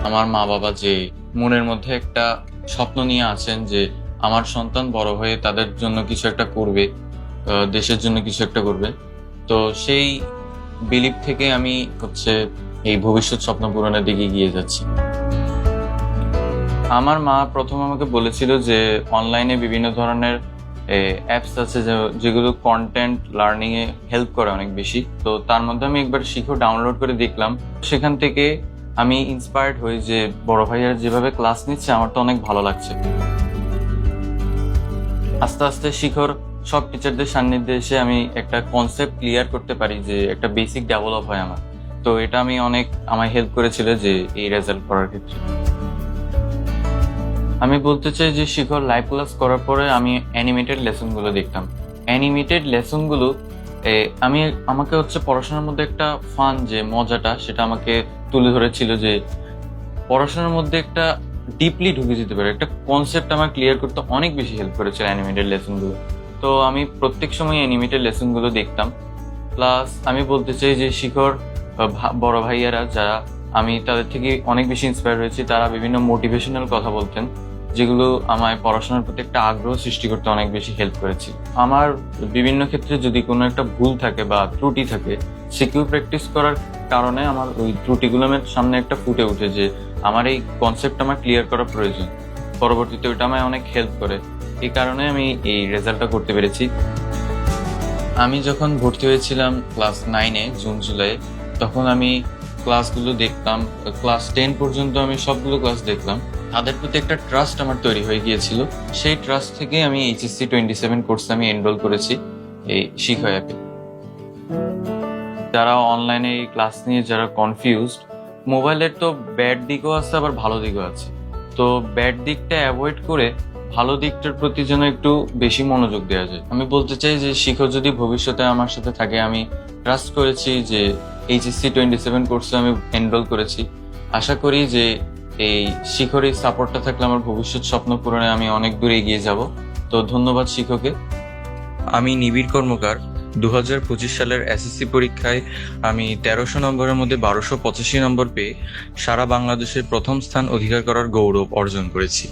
আমার মা বাবা যে মনের মধ্যে একটা স্বপ্ন নিয়ে আছেন যে আমার সন্তান বড় হয়ে তাদের জন্য কিছু একটা করবে, দেশের জন্য কিছু একটা করবে। তো সেই বিলিভ থেকে আমি হচ্ছে এই ভবিষ্যৎ স্বপ্ন পূরণের দিকে এগিয়ে যাচ্ছি। আমার মা প্রথম আমাকে বলেছিল যে অনলাইনে বিভিন্ন ধরনের অ্যাপস আছে যেগুলো কন্টেন্ট লার্নিং এ হেল্প করে অনেক বেশি। তো তার মধ্যে আমি একবার শিখো ডাউনলোড করে দেখলাম। সেখান থেকে আমি ইন্সপায়ার্ড হই যে বড় ভাইয়ার যেভাবে ক্লাস নিচ্ছে আমার তো অনেক ভালো লাগছে। আস্তে আস্তে শিখর সব টিচারদের সান্নিধ্যে এসে আমি একটা কনসেপ্ট ক্লিয়ার করতে পারি, যে একটা বেসিক ডেভেলপ হয় আমার। তো এটা আমি অনেক আমায় হেল্প করেছিল যে এই রেজাল্ট করার ক্ষেত্রে। আমি বলতে চাই যে শিখর লাইভ ক্লাস করার পরে আমি অ্যানিমেটেড লেসনগুলো দেখতাম। অ্যানিমেটেড লেসনগুলো আমি আমাকে হচ্ছে পড়াশোনার মধ্যে একটা ফান যে মজাটা সেটা আমাকে তুলে ধরেছিল, যে পড়াশোনার মধ্যে একটা ডিপলি ঢুকে যেতে পারে, একটা কনসেপ্ট আমার ক্লিয়ার করতে অনেক বেশি হেল্প করেছিল অ্যানিমেটেড লেসনগুলো। তো আমি প্রত্যেক সময় অ্যানিমেটেড লেসনগুলো দেখতাম। প্লাস আমি বলতে চাই যে শিখর বড় ভাইয়ারা যারা, আমি তাদের থেকে অনেক বেশি ইন্সপায়ার হয়েছি। তারা বিভিন্ন মোটিভেশনাল কথা বলতেন যেগুলো আমায় পড়াশোনার প্রতি একটা আগ্রহ সৃষ্টি করতে অনেক বেশি হেল্প করেছে। আমার বিভিন্ন ক্ষেত্রে যদি কোনো একটা ভুল থাকে বা ত্রুটি থাকে, সিকিউর প্র্যাকটিস করার কারণে আমার ওই ত্রুটিগুলো আমার সামনে একটা ফুটে উঠে যে আমার এই কনসেপ্ট আমার ক্লিয়ার করা প্রয়োজন। পরবর্তীতে ওইটা আমায় অনেক হেল্প করে। এই কারণে আমি এই রেজাল্টটা করতে পেরেছি। আমি যখন ভর্তি হয়েছিলাম ক্লাস 9-এ জুন জুলাই, তখন আমি ক্লাসগুলো দেখতাম। ক্লাস 10 পর্যন্ত আমি সবগুলো ক্লাস দেখলাম। তাদের প্রতি একটা ট্রাস্ট আমার তৈরি হয়ে গিয়েছিল। সেই ট্রাস্ট থেকে আমি এইচএসসি 27 কোর্সে আমি এনরোল করেছি এই শিখা অ্যাপে। যারা অনলাইনে এই ক্লাস নিয়ে যারা কনফিউজড, মোবাইলের তো ব্যাড দিকও আছে আবার ভালো দিকও আছে। তো ব্যাড দিকটা অ্যাভয়েড করে ভালো দিকটার প্রতি যেন একটু বেশি মনোযোগ দেওয়া যায়। আমি বলতে চাই যে শিখো যদি ভবিষ্যতে আমার সাথে থাকে, আমি ট্রাস্ট করেছি যে এইচএসসি 27 কোর্সে আমি এনরোল করেছি। আশা করি যে এই শিখর এই সাপোর্টটা থাকলে আমার ভবিষ্যৎ স্বপ্ন পূরণে আমি অনেক দূর এগিয়ে যাব। তো ধন্যবাদ শিখকে। আমি নিবিড় কর্মকার। 2025 সালের এসএসসি পরীক্ষায় আমি 1300 নম্বরের মধ্যে 1285 নম্বর পেয়ে সারা বাংলাদেশের প্রথম স্থান অধিকার করার গৌরব অর্জন করেছি।